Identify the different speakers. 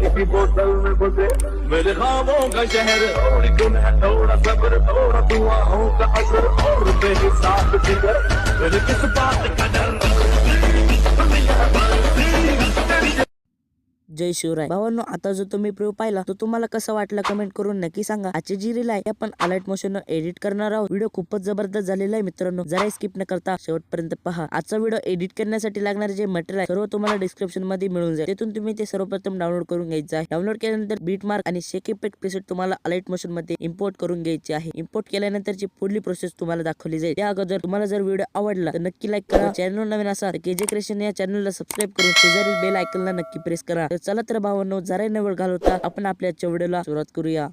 Speaker 1: की बोतल में घुसे मेरे ख्वाबों का शहर और क्यों है थोड़ा सब्र थोड़ा दुआओं का असर और बेहिसाब जिगर फिर किस बात का डर।
Speaker 2: जय शिवराय भावांनो, आता जो तुम्ही प्रिव्ह्यू पाहिला तो तुम्हाला कसा वाटला कमेंट करून नक्की सांगा। आजची जी रील आहे आपण अलाइट मोशन एडिट करणार आहोत। व्हिडिओ खूपच जबरदस्त झालेला आहे मित्रांनो, जरा स्किप न करता शेवटपर्यंत पहा। आजचा व्हिडिओ एडिट करण्यासाठी लागणारे जे मटेरियल आहे सर्व तुम्हाला डिस्क्रिप्शन मध्ये मिळून जाईल, तिथून तुम्ही ते सर्वप्रथम डाउनलोड करून घ्यायचं आहे। डाउनलोड केल्यानंतर बीट मार्क आणि शेक इफेक्ट प्रीसेट तुम्हाला अलाइट मोशन मध्ये इम्पोर्ट करून घ्यायचे आहे। इम्पोर्ट केल्यानंतरची पुढली प्रोसेस तुम्हाला दाखवली जाईल। त्या अगोदर तुम्हाला जर व्हिडिओ आवडला तर नक्की लाईक करा, चॅनल नवीन असाल तर केजे क्रिएशन या चॅनलला सबस्क्राईब करून शेजारील बेल आयकॉनला नक्की प्रेस करा। तर चला तर भावांनो, जरा न वेळ घालवता आपण आपल्या व्हिडिओला सुरुवात करूया।